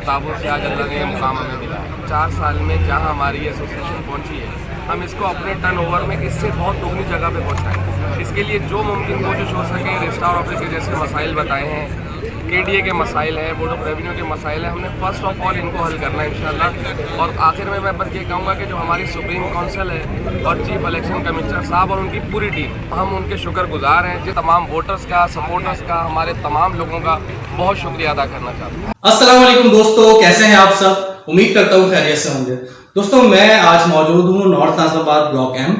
किताबों से आज अल्लाह ने ये मुकाम हमें मिला है। 4 साल में जहाँ हमारी एसोसिएशन पहुँची है, हम इसको अपने टर्नओवर में इससे बहुत दुगनी जगह पे पहुँचाएँ। इसके लिए जो मुमकिन कोशिश हो सके, रजिस्ट्रार ऑफिस के जैसे मसाइल बताए हैं, KDA के मसाइल हैं, बोर्ड ऑफ रेवेन्यू के मसाइल हैं, हमने फर्स्ट ऑफ ऑल इनको हल करना है इंशाल्लाह। और आखिर में मैं बस ये कहूँगा कि जो हमारी सुप्रीम काउंसिल है और चीफ इलेक्शन कमिश्नर साहब और उनकी पूरी टीम, हम उनके शुक्रगुजार हैं। जिस तमाम वोटर्स का, सपोर्टर्स का, हमारे तमाम लोगों का बहुत शुक्रिया अदा करना चाहता हूँ। अस्सलाम वालेकुम दोस्तों, कैसे हैं आप सब? उम्मीद करता हूँ खैरियत से होंगे। दोस्तों, मैं आज मौजूद हूँ नॉर्थ नाजिबाबाद ब्लॉक M।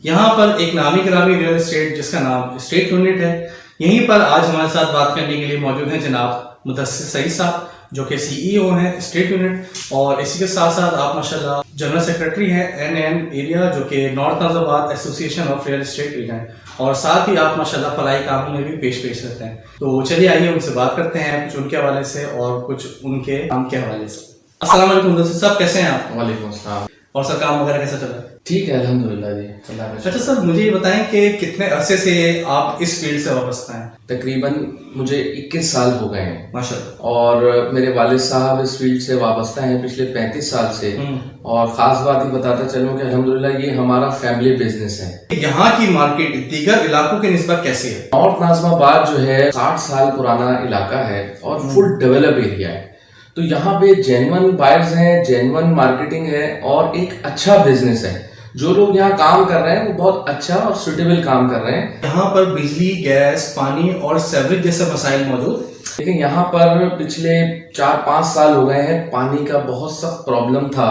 यहाँ पर एक नामी गिरामी रियल एस्टेट जिसका नाम स्टेट यूनिट है। यहीं पर आज हमारे साथ बात करने के लिए मौजूद हैं जनाब मुदस्सिर सईद साहब, जो कि CEO हैं स्टेट यूनिट, और इसी के साथ साथ आप माशाल्लाह जनरल सेक्रेटरी हैं NN एरिया, जो कि north Najibabad association of real estate agent, और साथ ही आप माशाल्लाह फलाई कामों में भी पेश करते हैं। तो चलिए आइए उनसे बात करते हैं, कुछ उनके हवाले से और कुछ उनके काम के हवाले से। अस्सलाम वालेकुम मुदस्सिर साहब, कैसे हैं आप? वालेकुम अस्सलाम। और सर काम वगैरह कैसा चल रहा है? ठीक है अल्हम्दुलिल्लाह जी। अच्छा सर, मुझे ये बताएं कि कितने अरसे से आप इस फील्ड से वाबस्ता हैं? तकरीबन मुझे 21 साल हो गए हैं माशाल्लाह। और मेरे वालिद साहब इस फील्ड से वाबस्ता हैं पिछले 35 साल से। और ख़ास बात ही बताता चलूँ कि अल्हम्दुलिल्लाह ये हमारा फैमिली बिजनेस है। यहाँ की मार्केट दीगर इलाकों के निस्बत कैसी है? नॉर्थ नाजिबाबाद जो है 60 साल पुराना इलाका है और फुल डेवलप एरिया है। तो यहाँ पे जेन्युइन बायर्स हैं, जेन्युइन मार्केटिंग है और एक अच्छा बिजनेस है। जो लोग यहाँ काम कर रहे हैं वो बहुत अच्छा और सुटेबल काम कर रहे हैं। यहाँ पर बिजली, गैस, पानी और सेवरेज जैसे मसाइल मौजूद। लेकिन यहाँ पर पिछले 4-5 साल हो गए हैं, पानी का बहुत सख्त प्रॉब्लम था,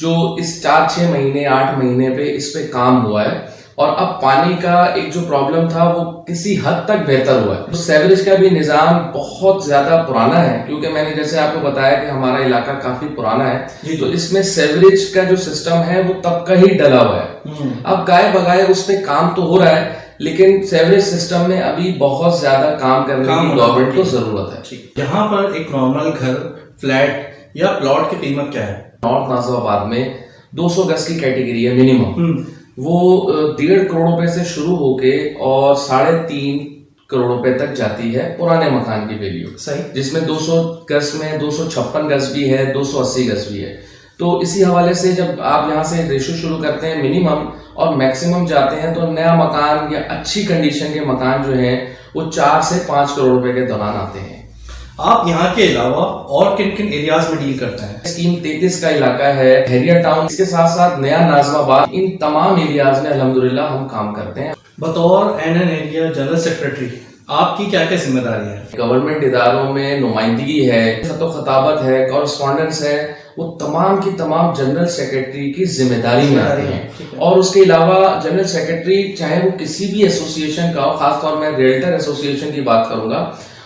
जो इस 4-6 महीने 8 महीने पे इस पे काम हुआ है। और अब पानी का एक जो प्रॉब्लम था वो किसी हद तक बेहतर हुआ है। तो सेवरेज का भी निज़ाम बहुत ज्यादा पुराना है, क्योंकि मैंने जैसे आपको बताया कि हमारा इलाका काफी पुराना है, तो इसमें सेवरेज का जो सिस्टम है वो तब का ही डला हुआ है। अब गाय बगाए उस पे काम तो हो रहा है, लेकिन सेवरेज सिस्टम में अभी बहुत ज्यादा काम करने की गवर्नमेंट को जरूरत है। यहाँ पर एक नॉर्मल घर, फ्लैट या प्लॉट की कीमत क्या है? नॉर्थ नाजिबाबाद में 200 गज की कैटेगरी है मिनिमम, वो 1.5 करोड़ रुपए से शुरू होके और 3.5 करोड़ रुपए तक जाती है पुराने मकान की वैल्यू। सही। जिसमें 200 गज में 256 गज भी है, 280 गज भी है। तो इसी हवाले से जब आप यहाँ से रेशो शुरू करते हैं मिनिमम और मैक्सिमम जाते हैं, तो नया मकान या अच्छी कंडीशन के मकान जो है वो 4 से 5 करोड़ रुपए के दौरान आते हैं। आप यहाँ के अलावा और किन किन एरियाज में डील करते हैं? स्कीम 33 का इलाका है, हैरिया टाउन, इसके साथ साथ नया नाजिबाबाद, इन तमाम एरियाज में अल्हम्दुलिल्लाह हम काम करते हैं। बतौर NN एरिया जनरल सेक्रेटरी आपकी क्या क्या जिम्मेदारी है? गवर्नमेंट इदारों में नुमाइंदगी है, खताबत है, कॉरेस्पॉन्डेंस है, वो तमाम की तमाम जनरल सेक्रेटरी की जिम्मेदारी में आती हैं। और उसके अलावा जनरल सेक्रेटरी चाहे वो किसी भी एसोसिएशन का हो, खासतौर में रियल्टर एसोसिएशन की बात करूंगा,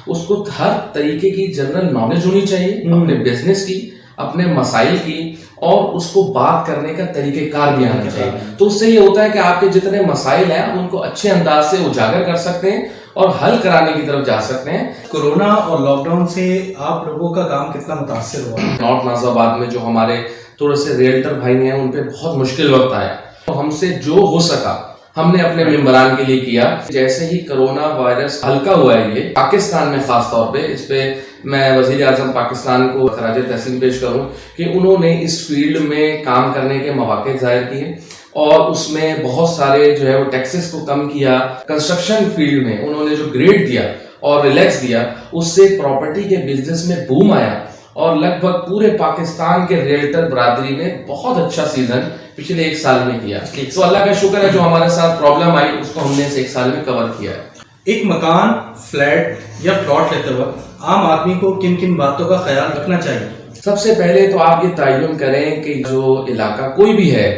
उसको हर तरीके की जनरल नॉलेज होनी चाहिए अपने बिजनेस की, अपने मसाइल की, और उसको बात करने का तरीकेकार भी आना चाहिए। तो उससे ये होता है कि आपके जितने मसाइल हैं उनको अच्छे अंदाज से उजागर कर सकते हैं और हल कराने की तरफ जा सकते हैं। कोरोना और लॉकडाउन से आप लोगों का काम कितना मुतासिर हुआ? नॉर्थ नाजिबाबाद में जो हमारे थोड़े से रियल्टर भाई हैं उन पे बहुत मुश्किल वक्त आया, तो हमसे जो हो सका हमने अपने मेंबरान के लिए किया। जैसे ही कोरोना वायरस हल्का हुआ है ये पाकिस्तान में, खास तौर पे इस पे मैं वजीर आजम पाकिस्तान को खराज तहसीन पेश करूं कि उन्होंने इस फील्ड में काम करने के मौके जाहिर किए और उसमें बहुत सारे जो है वो टैक्सेस को कम किया। कंस्ट्रक्शन फील्ड में उन्होंने जो ग्रेड दिया और रिलैक्स दिया, उससे प्रॉपर्टी के बिजनेस में बूम आया और लगभग पूरे पाकिस्तान के रियल्टर बरादरी ने बहुत अच्छा सीजन पिछले 1 साल में किया। तो अल्लाह का शुक्र है जो हमारे साथ प्रॉब्लम आई उसको हमने इस 1 साल में कवर किया है। एक मकान, फ्लैट या प्लॉट लेते वक्त आम आदमी को किन किन बातों का ख्याल रखना चाहिए? सबसे पहले तो आप ये तयन करें कि जो इलाका कोई भी है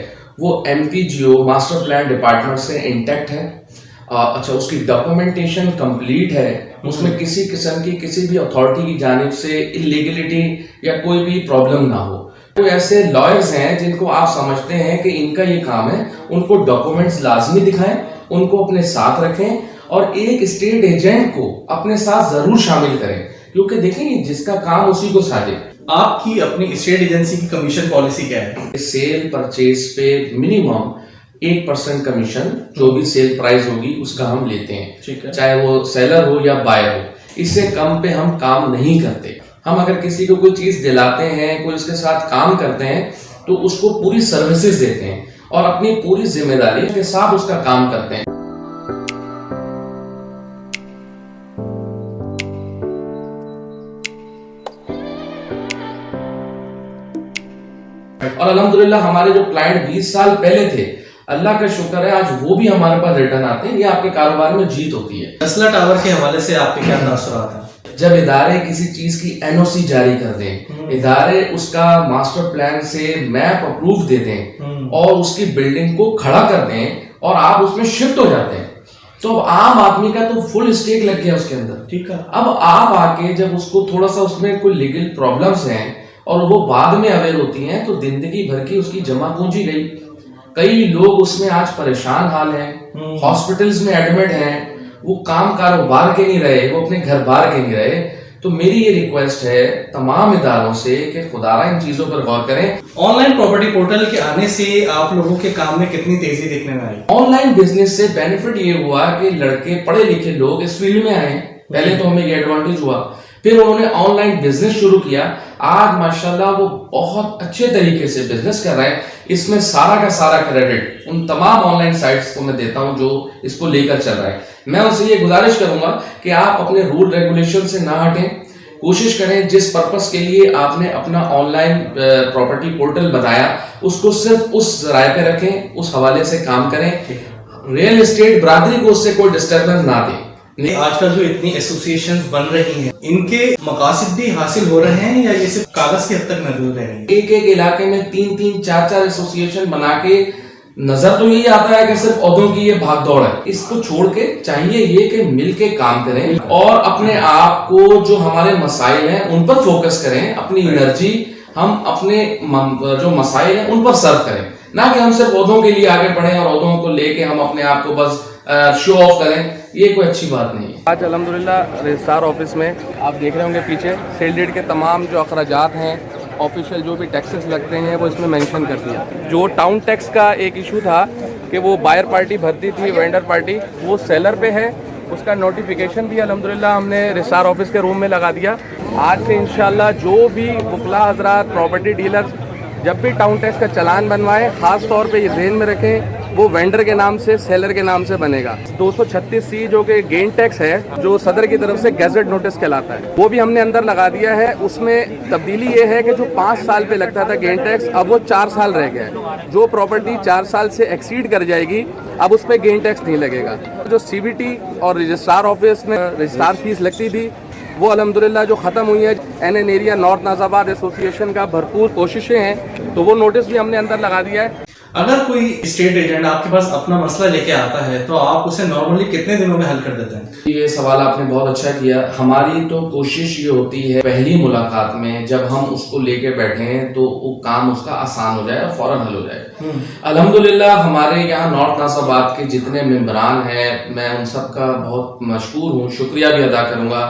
वो MPGO मास्टर प्लान डिपार्टमेंट से इंटैक्ट है। अच्छा, उसकी डॉक्यूमेंटेशन कंप्लीट है, उसमें किसी किस्म की किसी भी अथॉरिटी की जानिब से इलीगलिटी या कोई भी प्रॉब्लम ना हो। तो ऐसे लॉयर्स हैं जिनको आप समझते हैं कि इनका ये काम है, उनको डॉक्यूमेंट्स लाजमी दिखाएं, उनको अपने साथ रखें और एक स्टेट एजेंट को अपने साथ जरूर शामिल करें, क्योंकि देखेंगे जिसका काम उसी को साझे। आपकी अपनी स्टेट एजेंसी की कमीशन पॉलिसी क्या है? सेल परचेज पे मिनिमम 8% कमीशन, जो भी सेल प्राइस होगी उसका हम लेते हैं, चाहे वो सेलर हो या बायर हो। इससे कम पे हम काम नहीं करते। हम अगर किसी को कोई चीज दिलाते हैं, कोई उसके साथ काम करते हैं, तो उसको पूरी सर्विसेज देते हैं और अपनी पूरी जिम्मेदारी के साथ उसका काम करते हैं। और अल्हम्दुलिल्लाह हमारे जो क्लाइंट 20 साल पहले थे, अल्लाह का शुक्र है आज वो भी हमारे पास रिटर्न आते हैं। ये आपके कारोबार में जीत होती है। टेस्ला टावर के हवाले से आपके क्या तासुरात हैं? जब इदारे किसी चीज की एनओसी जारी कर दें, इदारे उसका मास्टर प्लान से मैप अप्रूव दे दें और उसकी बिल्डिंग को खड़ा कर दें और आप उसमें शिफ्ट हो जाते हैं, तो अब आम आदमी का तो फुल स्टेक लग गया उसके अंदर। ठीक है। अब आप आके जब उसको थोड़ा सा उसमें कोई लीगल प्रॉब्लम्स हैं और वो बाद में अवेयर होती हैं, तो जिंदगी भर की उसकी जमा पूंजी गई। कई लोग उसमें आज परेशान हाल हैं, हॉस्पिटल्स में एडमिट हैं, वो काम कारोबार के नहीं रहे, वो अपने घर बार के नहीं रहे। तो मेरी ये रिक्वेस्ट है तमाम इदारों से कि खुदारा इन चीजों पर गौर करें। ऑनलाइन प्रॉपर्टी पोर्टल के आने से आप लोगों के काम में कितनी तेजी देखने में आई? ऑनलाइन बिजनेस से बेनिफिट ये हुआ कि लड़के पढ़े लिखे लोग इस फील्ड में आए। पहले तो हमें ये एडवांटेज हुआ, फिर उन्होंने ऑनलाइन बिजनेस शुरू किया। आज माशाल्लाह वो बहुत अच्छे तरीके से बिजनेस कर रहे हैं। इसमें सारा का सारा क्रेडिट उन तमाम ऑनलाइन साइट्स को मैं देता हूं जो इसको लेकर चल रहे हैं। मैं उनसे ये गुजारिश करूंगा कि आप अपने रूल रेगुलेशन से ना हटें, कोशिश करें जिस पर्पस के लिए आपने अपना ऑनलाइन प्रॉपर्टी पोर्टल बनाया उसको सिर्फ उस राय पे रखें, उस हवाले से काम करें। रियल एस्टेट बरादरी को उससे कोई डिस्टर्बेंस ना दें। नहीं, आजकल जो इतनी एसोसिएशंस बन रही हैं, इनके मकासद भी हासिल हो रहे हैं या ये सिर्फ कागज के हद तक महदूद रह रही है? एक एक इलाके में 3-3, 4-4 एसोसिएशन बना के नजर तो यही आता है कि सिर्फ औहदों की ये भाग दौड़ है। इसको छोड़ के चाहिए ये कि मिलके काम करें और अपने आप को जो हमारे मसाइल हैं उन पर फोकस करें। अपनी एनर्जी हम अपने जो मसाइल हैं उन पर सर्व करें, ना कि हम सिर्फ औहदों के लिए आगे बढ़ें और औहदों को लेके हम अपने आप को बस शो ऑफ करें। ये कोई अच्छी बात नहीं है। आज अल्हम्दुलिल्लाह रजिस्ट्रार ऑफिस में आप देख रहे होंगे पीछे सेल डीड के तमाम जो अखराजात हैं, ऑफिशियल जो भी टैक्सेस लगते हैं वो इसमें मेंशन कर दिया। जो टाउन टैक्स का एक इशू था कि वो बायर पार्टी भरती थी, वेंडर पार्टी, वो सेलर पे है, उसका नोटिफिकेशन भी अल्हम्दुलिल्लाह हमने रजिस्ट्रार ऑफिस के रूम में लगा दिया। आज से इंशाल्लाह जो भी वकला हजरात, प्रॉपर्टी डीलर्स जब भी टाउन टैक्स का चालान बनवाएं, खास तौर पे ये ध्यान में रखें वो वेंडर के नाम से, सेलर के नाम से बनेगा। 236C जो कि गेन टैक्स है, जो सदर की तरफ से गैजेट नोटिस कहलाता है, वो भी हमने अंदर लगा दिया है। उसमें तब्दीली ये है कि जो 5 साल पे लगता था गेन टैक्स, अब वो 4 साल रह गया है। जो प्रॉपर्टी 4 साल से एक्सीड कर जाएगी अब उस पर गेन टैक्स नहीं लगेगा। जो CBT और रजिस्ट्रार ऑफिस में रजिस्ट्रार फीस लगती थी वो अल्हम्दुलिल्लाह जो ख़त्म हुई है। NN area north Nazabad association का भरपूर कोशिशें हैं, तो वो नोटिस भी हमने अंदर लगा दिया है। अगर कोई स्टेट एजेंट आपके पास अपना मसला लेके आता है तो आप उसे नॉर्मली कितने दिनों में हल कर देते हैं? ये सवाल आपने बहुत अच्छा किया। हमारी तो कोशिश ये होती है पहली मुलाकात में जब हम उसको लेके बैठे हैं तो वो काम उसका आसान हो जाए और फौरन हल हो जाए। अल्हम्दुलिल्लाह हमारे यहाँ नॉर्थ नाज़ाबाद के जितने मेंबरान हैं, मैं उन सब का बहुत मशकूर हूँ, शुक्रिया भी अदा करूँगा।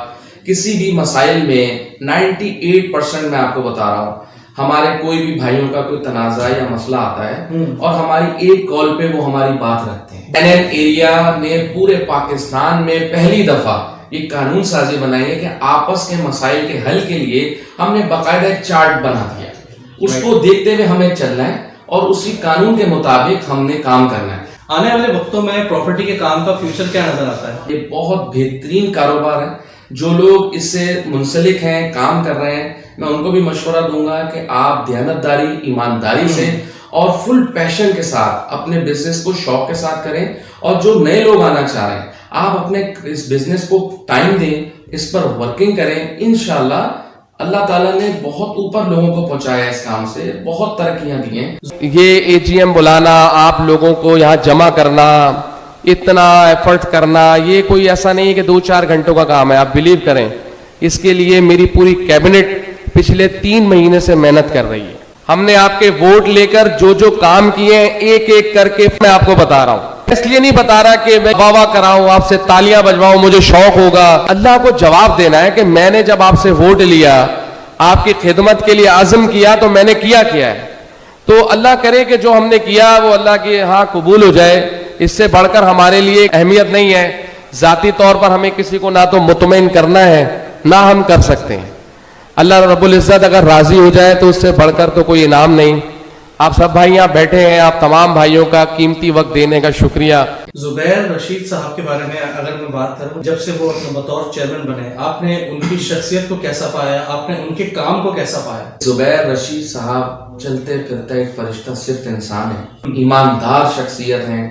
किसी भी मसाइल में 98% मैं आपको बता रहा हूँ, हमारे कोई भी भाइयों का कोई तनाज़ा या मसला आता है और हमारी एक कॉल पे वो हमारी बात रखते हैं। NN एरिया ने पूरे पाकिस्तान में पहली दफा ये कानून साजी बनाई है कि आपस के मसाइल के हल के लिए हमने बाकायदा एक चार्ट बना दिया। उसको देखते हुए हमें चलना है और उसी कानून के मुताबिक हमने काम करना है। आने वाले वक्तों में प्रॉपर्टी के काम का फ्यूचर क्या नजर आता है? ये बहुत बेहतरीन कारोबार है। जो लोग इससे मुंसलिक हैं, काम कर रहे हैं, मैं उनको भी मशवरा दूंगा कि आप दयानतदारी, ईमानदारी से और फुल पैशन के साथ अपने बिजनेस को शौक के साथ करें। और जो नए लोग आना चाह रहे हैं, आप अपने इस बिजनेस को टाइम दें, इस पर वर्किंग करें। इंशाल्लाह अल्लाह ताला ने बहुत ऊपर लोगों को पहुंचाया इस काम से, बहुत तरक्कियां दी हैं। ये AGM बुलाना, आप लोगों को यहाँ जमा करना, इतना एफर्ट करना, ये कोई ऐसा नहीं है कि 2-4 घंटों का काम है। आप बिलीव करें, इसके लिए मेरी पूरी कैबिनेट पिछले 3 महीने से मेहनत कर रही है। हमने आपके वोट लेकर जो जो काम किए हैं एक एक करके मैं आपको बता रहा हूं। इसलिए नहीं बता रहा कि मैं वाह वाह कराऊं, आपसे तालियां बजवाऊं, मुझे शौक होगा। अल्लाह को जवाब देना है कि मैंने जब आपसे वोट लिया, आपकी खिदमत के लिए आज़म किया, तो मैंने किया है। तो अल्लाह करे कि जो हमने किया वो अल्लाह के यहाँ कबूल हो जाए। इससे बढ़कर हमारे लिए अहमियत नहीं है। जाती तौर पर हमें किसी को ना तो मुतमईन करना है ना हम कर सकते हैं। अल्लाह रब्बुल इज़्ज़त अगर राजी हो जाए तो उससे बढ़कर तो कोई इनाम नहीं। आप सब भाई यहाँ बैठे हैं, आप तमाम भाइयों का कीमती वक्त देने का शुक्रिया। जुबैर रशीद साहब के बारे में अगर मैं बात करूं, जब से वो बतौर चेयरमैन बने, आपने उनकी शख्सियत को कैसा पाया, आपने उनके काम को कैसा पाया? जुबैर रशीद साहब चलते फिरते एक फरिश्ता सिर्फ इंसान है, ईमानदार शख्सियत हैं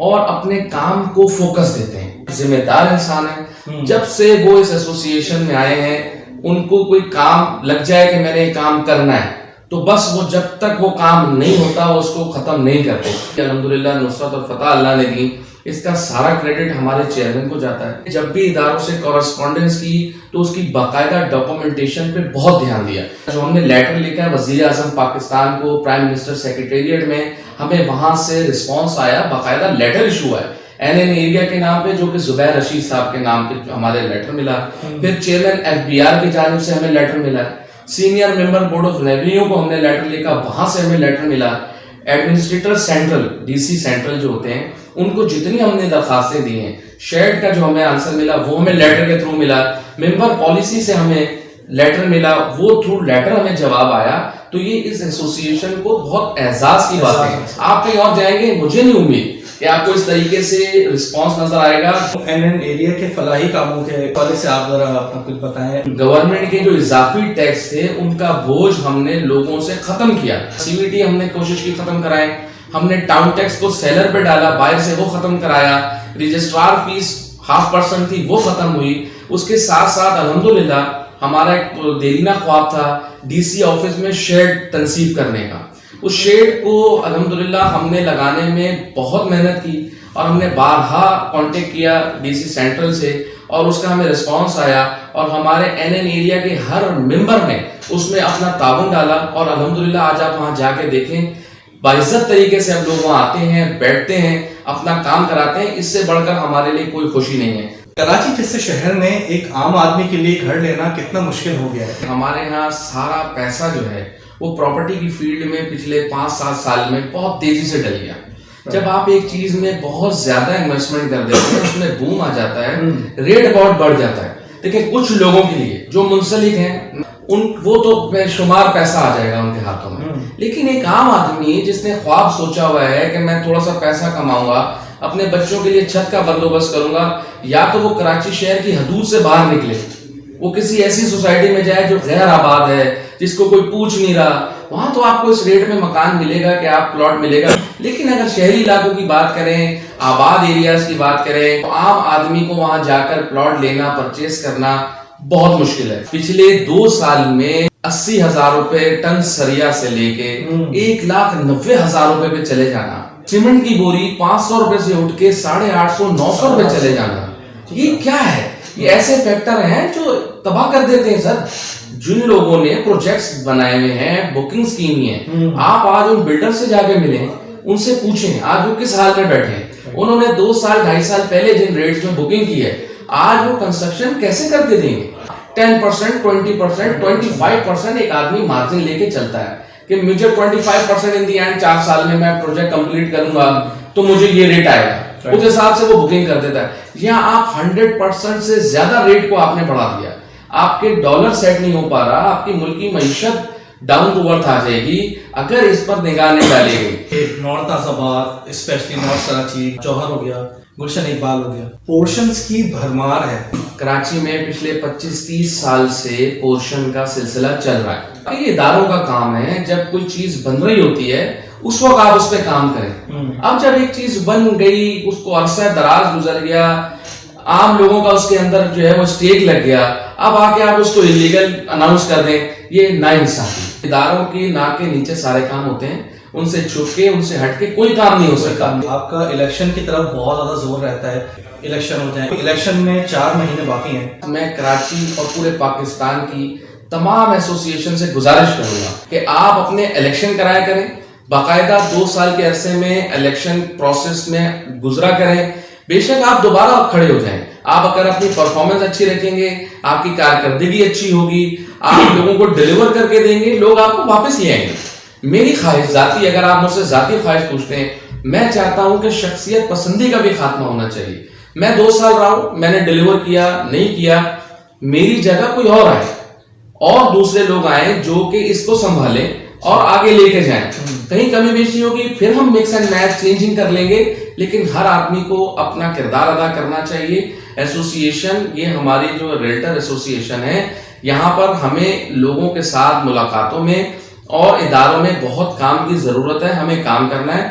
और अपने काम को फोकस देते हैं, जिम्मेदार इंसान है। जब से वो इस एसोसिएशन में आए हैं, उनको कोई काम लग जाए कि मैंने काम करना है, तो बस वो जब तक वो काम नहीं होता वो उसको खत्म नहीं करते। अल्हम्दुलिल्लाह नुसरत और फतह अल्लाह ने दी, इसका सारा क्रेडिट हमारे चेयरमैन को जाता है। जब भी इदारों से कॉरेस्पॉन्डेंस की तो उसकी बाकायदा डॉक्यूमेंटेशन पे बहुत ध्यान दिया। जो हमने लेटर लिखा है वज़ीर आज़म पाकिस्तान को, प्राइम मिनिस्टर सेक्रेटेरिएट में, हमें वहां से रिस्पॉन्स आया, बाकायदा लेटर इशू है NN एरिया के नाम पे, जो कि जुबैर रशीद साहब के नाम पे हमारे लेटर मिला। फिर चेयरमैन FBR की जानिब से हमें लेटर मिला, senior member board of revenue को हमने लेटर लिखा, वहां से हमें लेटर मिला। एडमिनिस्ट्रेटर सेंट्रल, DC सेंट्रल जो होते हैं, उनको जितनी हमने दरखास्तें दी हैं, शेड का जो हमें आंसर मिला वो हमें लेटर के थ्रू मिला। मेंबर पॉलिसी से हमें लेटर मिला, वो थ्रू लेटर हमें जवाब आया। तो ये इस एसोसिएशन को बहुत एहसास की बात है। आप कहीं और जाएंगे, मुझे नहीं उम्मीद कि आपको इस तरीके से रिस्पांस नजर आएगा। NN एरिया के फलाही कामों के हवाले से आप जरा अपना कुछ बताएं। गवर्नमेंट के जो इजाफी टैक्स थे उनका बोझ हमने लोगों से खत्म किया। CVT हमने कोशिश की खत्म कराए, हमने टाउन टैक्स को सेलर पे डाला, बाहर से वो खत्म कराया। रजिस्ट्रार फीस 0.5% थी, वो खत्म हुई। उसके साथ साथ अल्हम्दुलिल्लाह हमारा एक देरीना ख्वाब था DC ऑफिस में शेड तंसीब करने का। उस शेड को अल्हम्दुलिल्लाह हमने लगाने में बहुत मेहनत की और हमने बारहा कांटेक्ट किया DC सेंट्रल से और उसका हमें रिस्पांस आया और हमारे NN एरिया के हर मेंबर ने उसमें अपना ताउन डाला और अल्हम्दुलिल्लाह आज आप वहां जाके देखें, बाइज्जत तरीके से अब लोग वहां आते हैं, बैठते हैं, अपना काम कराते हैं। इससे बढ़कर हमारे लिए कोई खुशी नहीं है। कराची जैसे शहर में एक आम आदमी के लिए घर लेना कितना मुश्किल हो गया है। हमारे यहाँ सारा पैसा जो है वो प्रॉपर्टी की फील्ड में पिछले 5-7 साल में बहुत तेजी से डल गया। जब आप एक चीज में बहुत ज्यादा इन्वेस्टमेंट कर देते हैं, उसमें बूम आ जाता है, रेट बहुत बढ़ जाता है। देखिए कुछ लोगों के लिए जो मुंसलिक हैं, वो तो बेशुमार पैसा आ जाएगा उनके हाथों में, लेकिन एक आम आदमी जिसने ख्वाब सोचा हुआ है कि मैं थोड़ा सा पैसा कमाऊंगा, अपने बच्चों के लिए छत का बंदोबस्त करूंगा, या तो वो कराची शहर की हदूद से बाहर निकले, वो किसी ऐसी सोसाइटी में जाए जो गैर आबाद है, जिसको कोई पूछ नहीं रहा, वहां तो आपको इस रेट में मकान मिलेगा कि आप प्लॉट मिलेगा। लेकिन अगर शहरी इलाकों की बात करें, आबाद एरियाज की बात करें, तो आम आदमी को वहां जाकर प्लॉट लेना, परचेस करना बहुत मुश्किल है। पिछले 2 साल में 80,000 रुपए टन सरिया से लेके 1,90,000 रुपए पे चले जाना, सीमेंट की बोरी 500 रुपए से उठ के 850-900 रुपए चले जाना, ये क्या है? ये ऐसे फैक्टर हैं जो तबाह कर देते हैं सर। जिन लोगों ने प्रोजेक्ट्स बनाए हुए हैं, बुकिंग स्कीम है, आप आज उन बिल्डर से जाके मिलें, उनसे पूछें आज वो किस हाल में बैठे हैं। उन्होंने 2 साल 2.5 साल पहले जिन रेट्स में बुकिंग की है, आज वो कंस्ट्रक्शन कैसे करके देंगे? 10%, 20%, 25% एक आदमी मार्जिन लेके चलता है कि मुझे 25% इन दी एंड 4 साल में मैं प्रोजेक्ट कंप्लीट करूंगा तो मुझे ये रेट आएगा, उस हिसाब से वो बुकिंग कर देता है। यहाँ आप 100% से ज्यादा रेट को आपने बढ़ा दिया, आपके डॉलर सेट नहीं हो पा रहा, आपकी मुल्क की मईशत डाउन टू अर्थ आ जाएगी अगर इस पर निगाह नहीं डाली गई। नॉर्थ आज़ाबाद, स्पेशली नॉर्थ कराची, जौहर हो गया, गुलशन इकबाल हो गया, पोर्शंस की भरमार है। कराची में पिछले 25-30 साल से पोर्शन का सिलसिला चल रहा है। ये इदारों का काम है, जब कोई चीज बन रही होती है उस वक्त आप उस पर काम करें। अब जब एक चीज बन गई, उसको अरसा दराज गुजर गया, आम लोगों का उसके अंदर जो है वो स्टेक लग गया, अब आके आप उसको इलीगल अनाउंस कर दें, ये नाइंसाफी। इदारों के नाक के नीचे सारे काम होते हैं, उनसे छुप के, उनसे हट के कोई काम नहीं हो सकता। आपका इलेक्शन की तरफ बहुत ज्यादा जोर रहता है, इलेक्शन हो जाए, इलेक्शन में 4 महीने बाकी हैं। मैं कराची और पूरे पाकिस्तान की तमाम एसोसिएशन से गुजारिश करूंगा कि आप अपने इलेक्शन कराया करें, बाकायदा 2 साल के अरसे में इलेक्शन प्रोसेस में गुजरा करें। बेशक आप दोबारा खड़े हो जाएं, आप अगर अपनी परफॉर्मेंस अच्छी रखेंगे, आपकी कारकर्दगी अच्छी होगी, आप लोगों को डिलीवर करके देंगे, लोग आपको वापस ले आएंगे। मेरी ख्वाहिश जाती, अगर आप मुझसे जाती ख्वाहिश पूछते हैं, मैं चाहता हूं कि शख्सियत पसंदी का भी खात्मा होना चाहिए। मैं 2 साल रहा हूं, मैंने डिलीवर किया नहीं किया, मेरी जगह कोई और आए और दूसरे लोग आए जो कि इसको संभाले और आगे लेके जाएं। कहीं कमी बेशी होगी फिर हम मिक्स एंड मैच चेंजिंग कर लेंगे, लेकिन हर आदमी को अपना किरदार अदा करना चाहिए। एसोसिएशन, ये हमारी जो रियल्टर एसोसिएशन है, यहाँ पर हमें लोगों के साथ मुलाकातों में और इदारों में बहुत काम की जरूरत है, हमें काम करना है।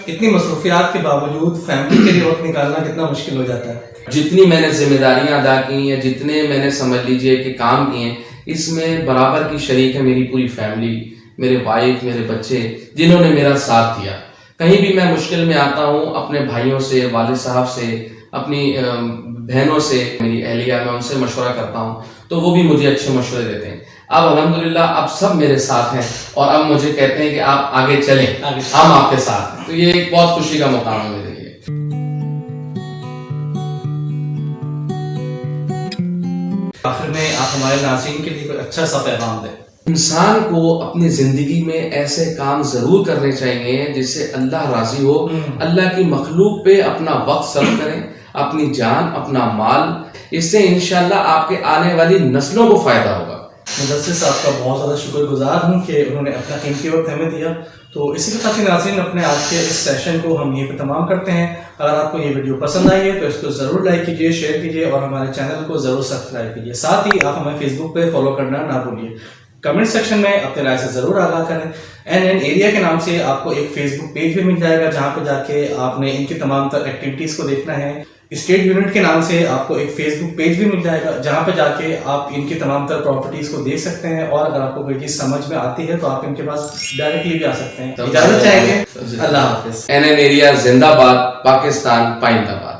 इतनी मसरूफियात के बावजूद फैमिली के लिए वक्त निकालना कितना मुश्किल हो जाता है। जितनी मैंने जिम्मेदारियां अदा की या जितने मैंने समझ लीजिए कि काम किए, इसमें बराबर की शरीक है मेरी पूरी फैमिली, मेरे वाइफ, मेरे बच्चे, जिन्होंने मेरा साथ दिया। कहीं भी मैं मुश्किल में आता हूँ, अपने भाइयों से, वालिद साहब से, अपनी बहनों से, मेरी अहलिया, मैं उनसे मशवरा करता हूँ तो वो भी मुझे अच्छे मशवरे देते हैं। अब अल्हम्दुलिल्लाह अब सब मेरे साथ हैं और अब मुझे कहते हैं कि आप आगे चलें, हम आपके साथ हैं। तो ये एक बहुत खुशी का मुकाम है मेरे लिए। आखिर में आप हमारे नाज़रीन के लिए कोई अच्छा सा पैगाम दें। इंसान को अपनी जिंदगी में ऐसे काम जरूर करने चाहिए जिससे अल्लाह राजी हो। अल्लाह की मखलूक पे अपना वक्त सर्व करें, अपनी जान, अपना माल, इससे इंशाल्लाह आपके आने वाली नस्लों को फायदा होगा। मुदस्सिर साहब का बहुत ज़्यादा शुक्रगुजार हूँ कि उन्होंने अपना कीमती वक्त हमें दिया। तो इसी के साथ ही नाज़रीन, अपने आज के इस सेशन को हम यहीं पर तमाम करते हैं। अगर आपको ये वीडियो पसंद आई है तो इसको ज़रूर लाइक कीजिए, शेयर कीजिए और हमारे चैनल को ज़रूर सब्सक्राइब कीजिए। साथ ही आप हमें फेसबुक पे फॉलो करना ना भूलिए। कमेंट सेक्शन में अपने राय से ज़रूर आगाह करें। एन एरिया के नाम से आपको एक फेसबुक पेज भी मिल जाएगा जहाँ पे जाके आपने इनकी तमाम एक्टिविटीज़ को देखना है। स्टेट यूनिट के नाम से आपको एक फेसबुक पेज भी मिल जाएगा जहाँ पे जाके आप इनकी तमाम तर प्रॉपर्टीज़ को देख सकते हैं और अगर आपको कोई चीज़ समझ में आती है तो आप इनके पास डायरेक्टली भी आ सकते हैं। इजाज़त चाहेंगे। अल्लाह हाफिज़। एन एरिया जिंदाबाद, पाकिस्तान पाइंदाबाद।